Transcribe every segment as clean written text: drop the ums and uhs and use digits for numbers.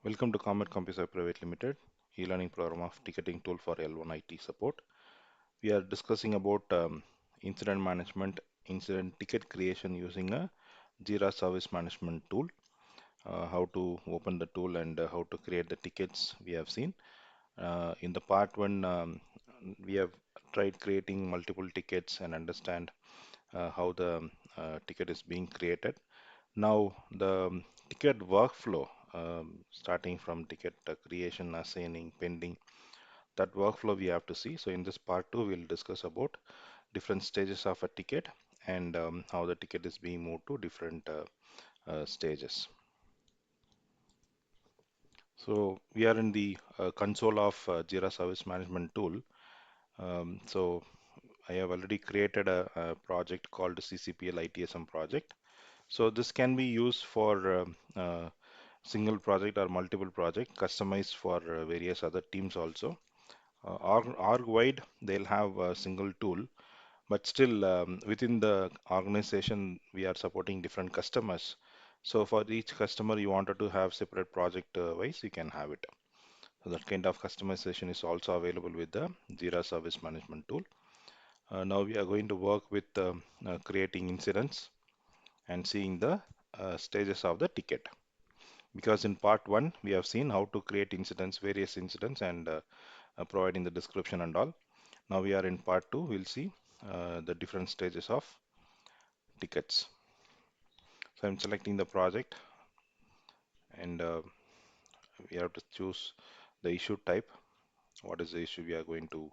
Welcome to Comet Computer Private Limited, e-learning program of ticketing tool for L1 IT support. We are discussing about incident management, incident ticket creation using a JIRA service management tool, how to open the tool and how to create the tickets we have seen. In the part one, we have tried creating multiple tickets and understand how the ticket is being created. Now, the ticket workflow, starting from ticket creation, assigning, pending, that workflow we have to see. So in this part two, we'll discuss about different stages of a ticket and how the ticket is being moved to different stages. So we are in the console of Jira Service Management tool. So I have already created a project called CCPL ITSM project. So this can be used for single project or multiple project, customized for various other teams also. Org-wide, they'll have a single tool, but still within the organization, we are supporting different customers. So for each customer, you wanted to have separate project wise, you can have it. So that kind of customization is also available with the Jira Service Management tool. Now we are going to work with creating incidents and seeing the stages of the ticket. Because in part one, we have seen how to create incidents, various incidents, and providing the description and all. Now we are in part two, we'll see the different stages of tickets. So I'm selecting the project and we have to choose the issue type. What is the issue we are going to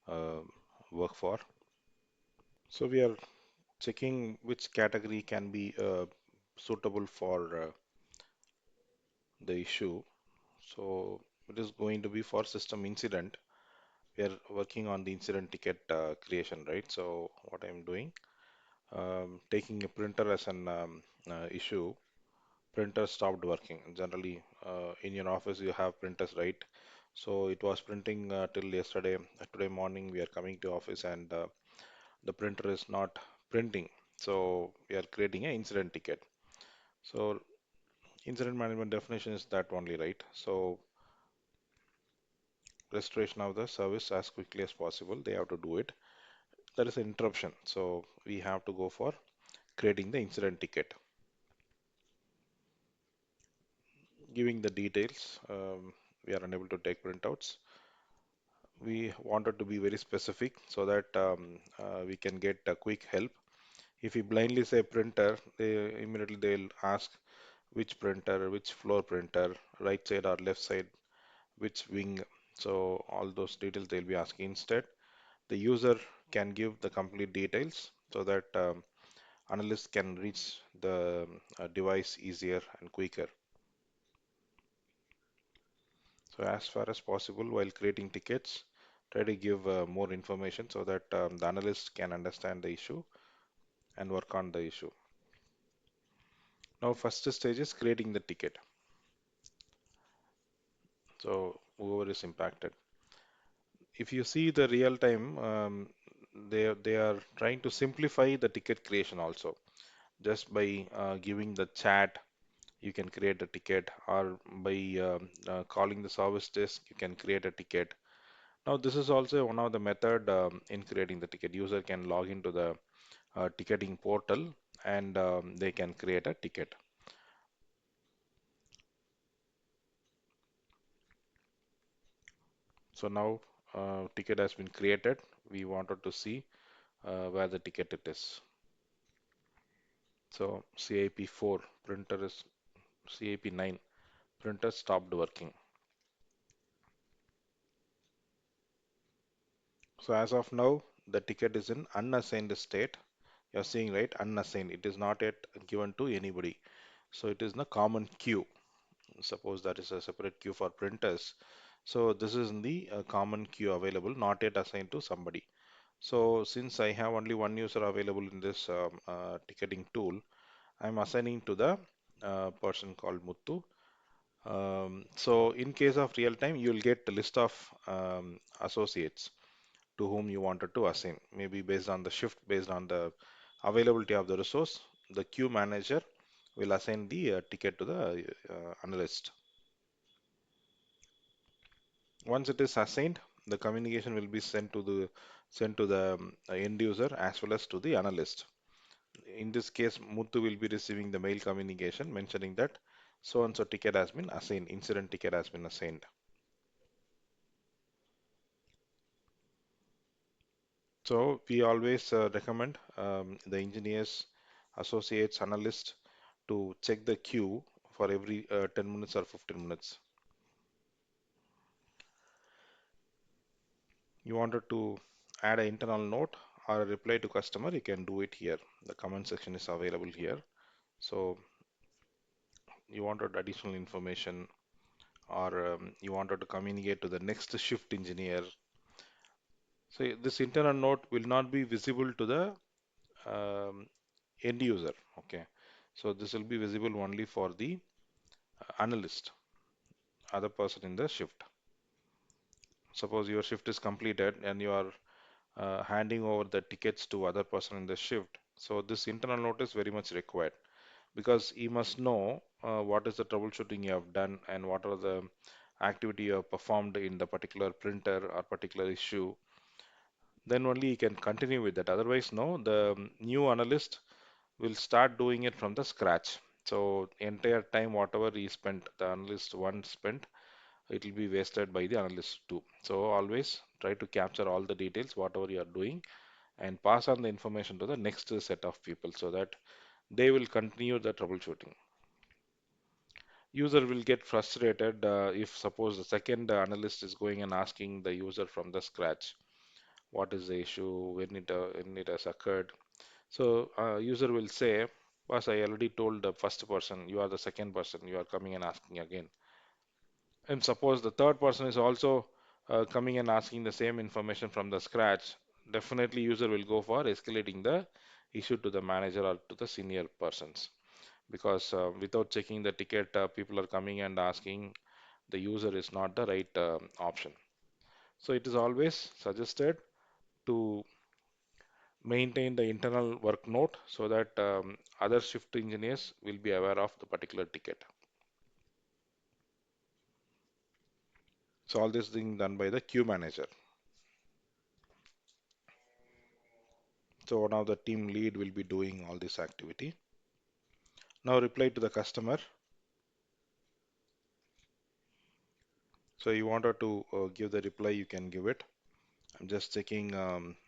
uh, work for? So we are checking which category can be suitable for the issue. So it is going to be for system incident. We are working on the incident ticket creation, right? So what I'm doing, taking a printer as an issue. Printer stopped working. Generally, in your office you have printers, right? So it was printing till yesterday. Today morning we are coming to office and the printer is not printing. So we are creating an incident ticket. So incident management definition is that only, right? So restoration of the service as quickly as possible. They have to do it. There is an interruption. So we have to go for creating the incident ticket. Giving the details, we are unable to take printouts. We wanted to be very specific so that we can get a quick help. If we blindly say printer, immediately they'll ask which printer, which floor printer, right side or left side, which wing. So all those details they'll be asking. Instead, the user can give the complete details so that analyst can reach the device easier and quicker. So as far as possible, while creating tickets, try to give more information so that the analyst can understand the issue and work on the issue. Now, first stage is creating the ticket. So whoever is impacted. If you see the real time, they are trying to simplify the ticket creation also. Just by giving the chat, you can create a ticket, or by calling the service desk, you can create a ticket. Now, this is also one of the method in creating the ticket. User can log into the ticketing portal and they can create a ticket. So now ticket has been created. We wanted to see where the ticket it is. So CIP 4 printer is CIP 9 printer stopped working. So as of now, the ticket is in unassigned state. You're seeing, right, unassigned. It is not yet given to anybody. So it is in a common queue. Suppose that is a separate queue for printers. So this is in the common queue available, not yet assigned to somebody. So since I have only one user available in this ticketing tool, I'm assigning to the person called Muthu. So in case of real time, you'll get a list of associates to whom you wanted to assign. Maybe based on the shift, based on the availability of the resource, the queue manager will assign the ticket to the analyst. Once it is assigned, the communication will be sent to the end user as well as to the analyst. In this case, Muthu will be receiving the mail communication mentioning that so and so ticket has been assigned, incident ticket has been assigned. So we always recommend the engineers, associates, analysts to check the queue for every 10 minutes or 15 minutes. You wanted to add an internal note or a reply to customer, you can do it here. The comment section is available here. So you wanted additional information or you wanted to communicate to the next shift engineer. So this internal note will not be visible to the um, end user. Okay. So this will be visible only for the analyst, other person in the shift. Suppose your shift is completed and you are handing over the tickets to other person in the shift. So this internal note is very much required because he must know what is the troubleshooting you have done and what are the activity you have performed in the particular printer or particular issue. Then only he can continue with that. Otherwise, no, the new analyst will start doing it from the scratch. So entire time, whatever he spent, the analyst one spent, it will be wasted by the analyst too. So always try to capture all the details, whatever you are doing, and pass on the information to the next set of people so that they will continue the troubleshooting. User will get frustrated if suppose the second analyst is going and asking the user from the scratch, what is the issue, when it has occurred. So user will say, boss, I already told the first person, you are the second person, you are coming and asking again. And suppose the third person is also coming and asking the same information from the scratch, definitely user will go for escalating the issue to the manager or to the senior persons. Because without checking the ticket, people are coming and asking, the user is not the right option. So it is always suggested to maintain the internal work note so that other shift engineers will be aware of the particular ticket. So all this thing done by the queue manager. So one of the team lead will be doing all this activity. Now reply to the customer. So you wanted to give the reply, you can give it. I'm just checking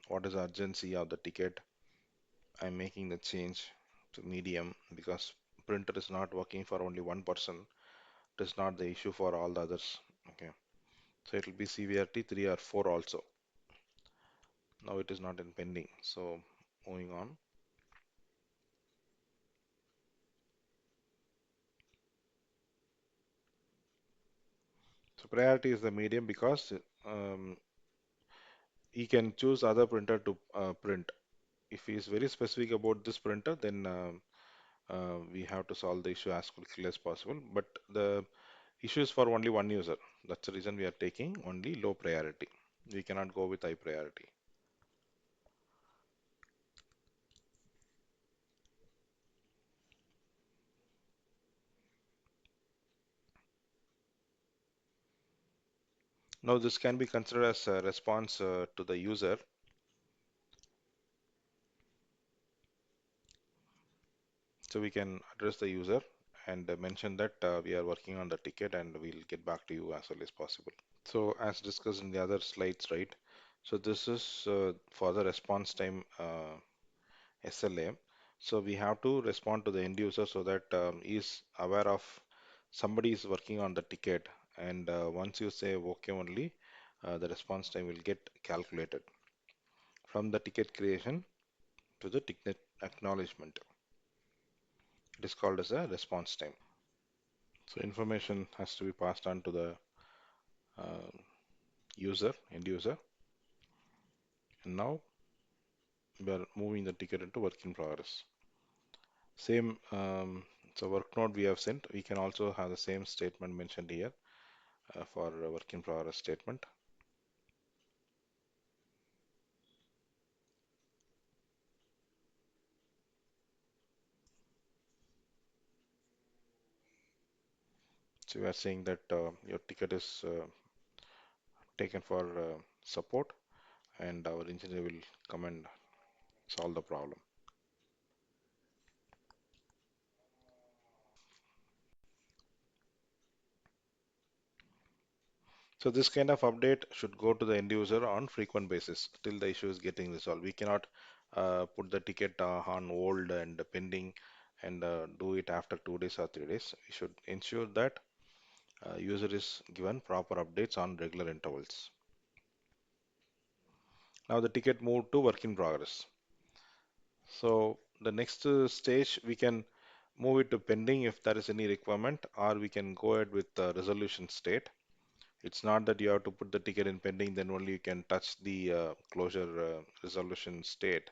what is the urgency of the ticket. I'm making the change to medium because printer is not working for only one person. It is not the issue for all the others. Okay. So it will be severity 3 or 4 also. Now it is not in pending. So moving on. So priority is the medium because he can choose other printer to print. If he is very specific about this printer, then we have to solve the issue as quickly as possible. But the issue is for only one user. That's the reason we are taking only low priority. We cannot go with high priority. Now this can be considered as a response to the user. So we can address the user and mention that we are working on the ticket and we'll get back to you as early as possible. So as discussed in the other slides, right? So this is for the response time SLA. So we have to respond to the end user so that he is aware of somebody is working on the ticket. And once you say OK only, the response time will get calculated from the ticket creation to the ticket acknowledgement. It is called as a response time. So information has to be passed on to the uh, end user. And now we are moving the ticket into work in progress. Same, so work node we have sent. We can also have the same statement mentioned here for a work in progress statement. So we are saying that your ticket is taken for support, and our engineer will come and solve the problem. So this kind of update should go to the end user on frequent basis till the issue is getting resolved. We cannot put the ticket on hold and pending and do it after 2 days or 3 days. We should ensure that user is given proper updates on regular intervals. Now the ticket moved to work in progress. So the next stage we can move it to pending if there is any requirement, or we can go ahead with the resolution state. It's not that you have to put the ticket in pending, then only you can touch the closure resolution state.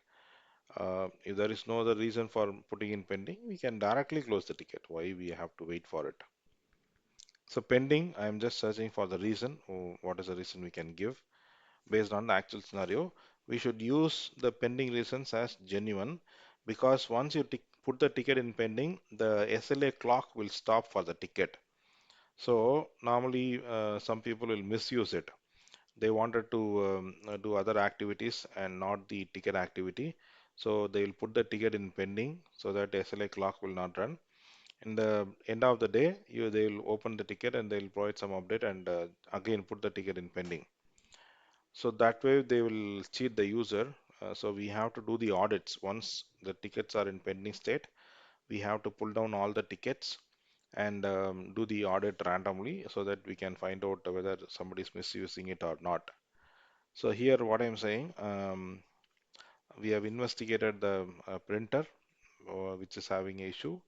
If there is no other reason for putting in pending, we can directly close the ticket. Why we have to wait for it? So pending, I'm just searching for the reason. What is the reason we can give based on the actual scenario? We should use the pending reasons as genuine, because once you put the ticket in pending, the SLA clock will stop for the ticket. So normally some people will misuse it. They wanted to do other activities and not the ticket activity. So they will put the ticket in pending so that SLA clock will not run. In the end of the day, they will open the ticket and they will provide some update and again put the ticket in pending. So that way they will cheat the user. So we have to do the audits. Once the tickets are in pending state, we have to pull down all the tickets and do the audit randomly so that we can find out whether somebody is misusing it or not. So here what I'm saying, we have investigated the printer which is having issue,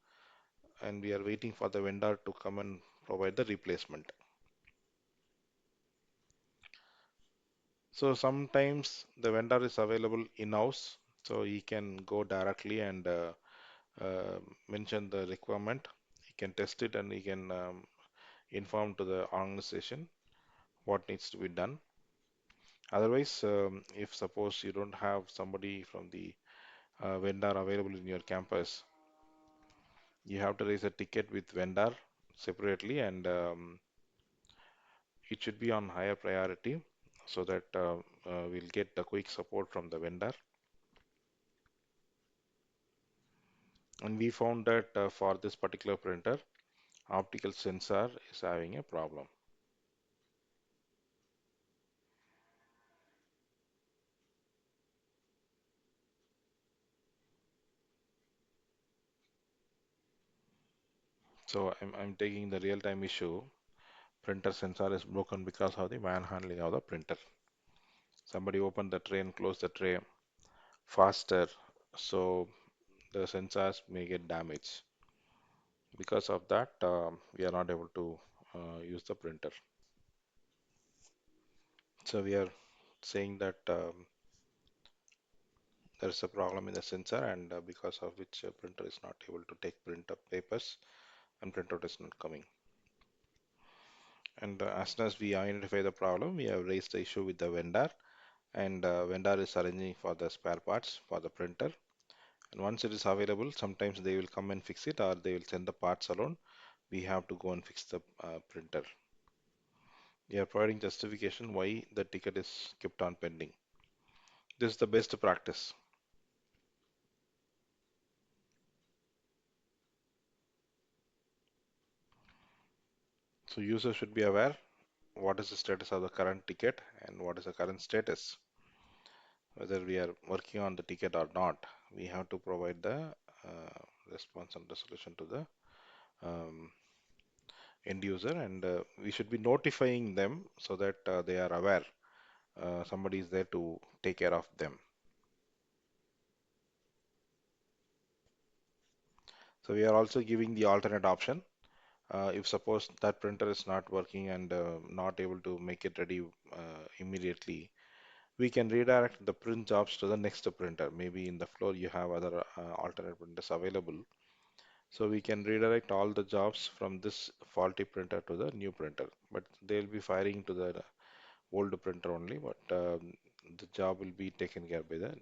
and we are waiting for the vendor to come and provide the replacement. So sometimes the vendor is available in-house, so he can go directly and mention the requirement. He can test it and he can inform to the organization what needs to be done. Otherwise, if suppose you don't have somebody from the vendor available in your campus, you have to raise a ticket with vendor separately, and it should be on higher priority so that we'll get the quick support from the vendor. And we found that for this particular printer, optical sensor is having a problem. So I'm taking the real-time issue. Printer sensor is broken because of the manhandling of the printer. Somebody opened the tray and closed the tray faster, so the sensors may get damaged. Because of that, we are not able to use the printer. So we are saying that there is a problem in the sensor, and because of which printer is not able to take print of papers and printout is not coming. And as soon as we identify the problem, we have raised the issue with the vendor, and vendor is arranging for the spare parts for the printer. And once it is available, sometimes they will come and fix it, or they will send the parts alone. We have to go and fix the printer. We are providing justification why the ticket is kept on pending. This is the best practice. So users should be aware what is the status of the current ticket and what is the current status. Whether we are working on the ticket or not, we have to provide the response and resolution to the um, end user, and we should be notifying them so that they are aware somebody is there to take care of them. So we are also giving the alternate option. If suppose that printer is not working and not able to make it ready immediately, we can redirect the print jobs to the next printer. Maybe in the floor you have other alternate printers available. So we can redirect all the jobs from this faulty printer to the new printer. But they'll be firing to the old printer only, but the job will be taken care by the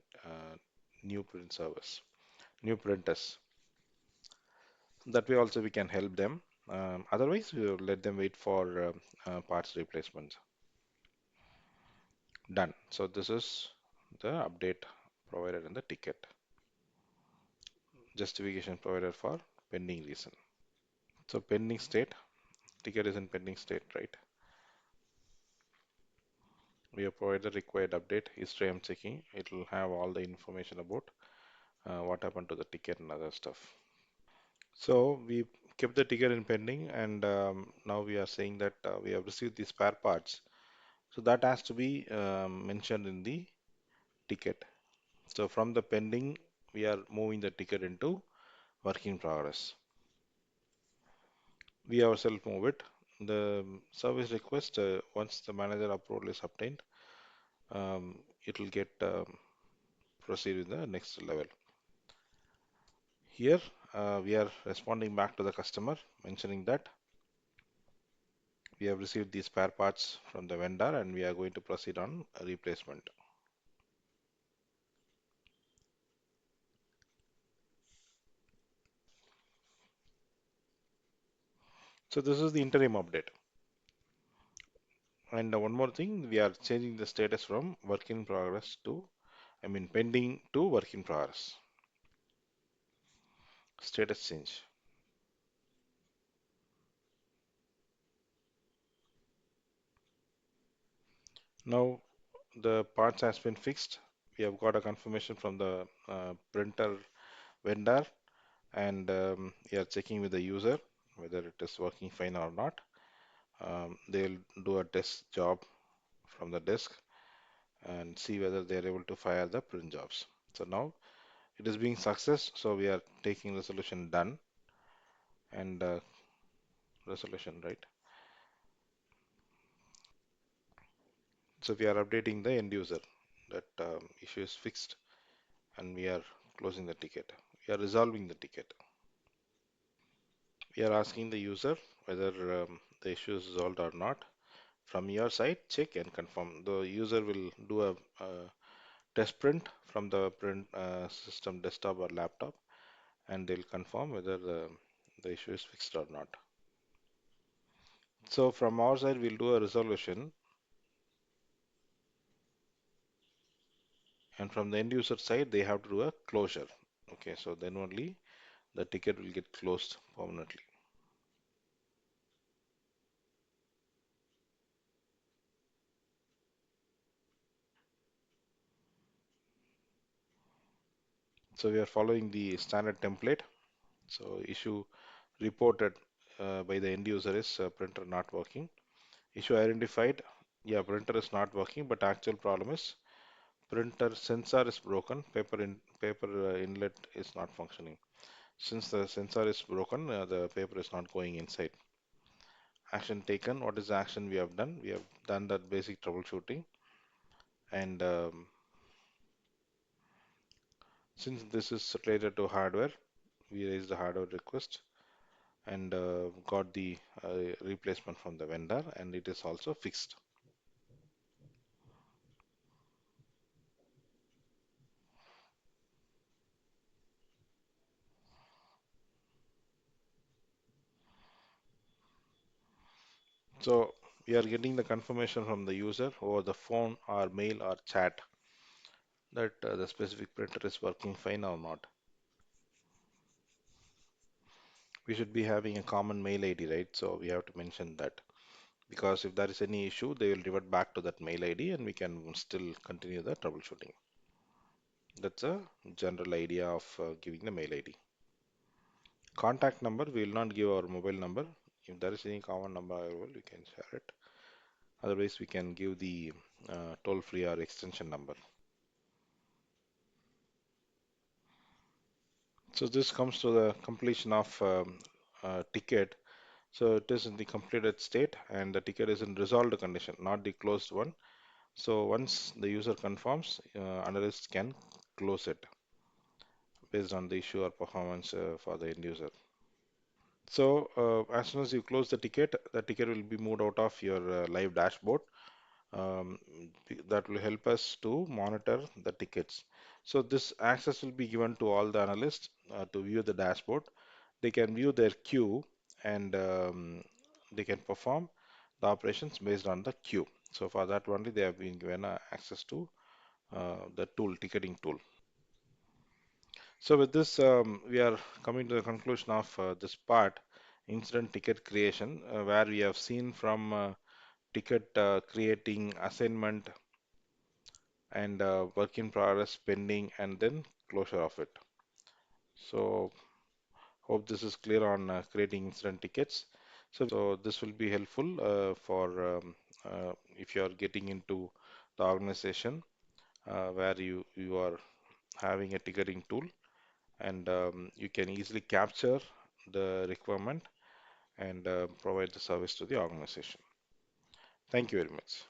new print service, new printers. That way also we can help them. Otherwise, we will let them wait for parts replacements. Done. So this is the update provided in the ticket. Justification provided for pending reason. So pending state, ticket is in pending state, right? We have provided the required update. History I'm checking. It will have all the information about what happened to the ticket and other stuff. So we kept the ticket in pending, and now we are saying that we have received the spare parts. So that has to be mentioned in the ticket. So from the pending, we are moving the ticket into work in progress. We ourselves move it. The service request, once the manager approval is obtained, it will get proceed with the next level. Here, we are responding back to the customer, mentioning that we have received the spare parts from the vendor and we are going to proceed on a replacement. So this is the interim update. And one more thing, we are changing the status from work in progress to, pending to work in progress. Status change. Now the parts has been fixed. We have got a confirmation from the printer vendor, and we are checking with the user whether it is working fine or not. They'll do a test job from the disk and see whether they are able to fire the print jobs. So now it is being success, so we are taking resolution done and resolution, right? So we are updating the end user that issue is fixed and we are closing the ticket. We are resolving the ticket. We are asking the user whether the issue is resolved or not. From your side, check and confirm. The user will do a test print from the print system desktop or laptop, and they'll confirm whether the issue is fixed or not. So from our side, we'll do a resolution, and from the end user side, they have to do a closure. Okay, so then only the ticket will get closed permanently. So we are following the standard template. So issue reported by the end user is printer not working. Issue identified, yeah, printer is not working, but actual problem is printer sensor is broken, paper inlet is not functioning. Since the sensor is broken, the paper is not going inside. Action taken. What is the action we have done? We have done that basic troubleshooting, and since this is related to hardware, we raised the hardware request and got the replacement from the vendor, and it is also fixed. So we are getting the confirmation from the user over the phone or mail or chat that the specific printer is working fine or not. We should be having a common mail ID, right? So we have to mention that because if there is any issue, they will revert back to that mail ID and we can still continue the troubleshooting. That's a general idea of giving the mail ID. Contact number, we will not give our mobile number. If there is any common number available, we can share it. Otherwise, we can give the toll-free or extension number. So this comes to the completion of ticket. So it is in the completed state and the ticket is in resolved condition, not the closed one. So once the user confirms, analyst can close it based on the issue or performance for the end user. So as soon as you close the ticket will be moved out of your live dashboard. Um, that will help us to monitor the tickets. So this access will be given to all the analysts to view the dashboard. They can view their queue and they can perform the operations based on the queue. So for that only they have been given access to the tool, ticketing tool. So with this, we are coming to the conclusion of this part, incident ticket creation, where we have seen from ticket creating, assignment, and work in progress, pending, and then closure of it. So hope this is clear on creating incident tickets. So this will be helpful for if you are getting into the organization where you are having a ticketing tool, and you can easily capture the requirement and provide the service to the organization. Thank you very much.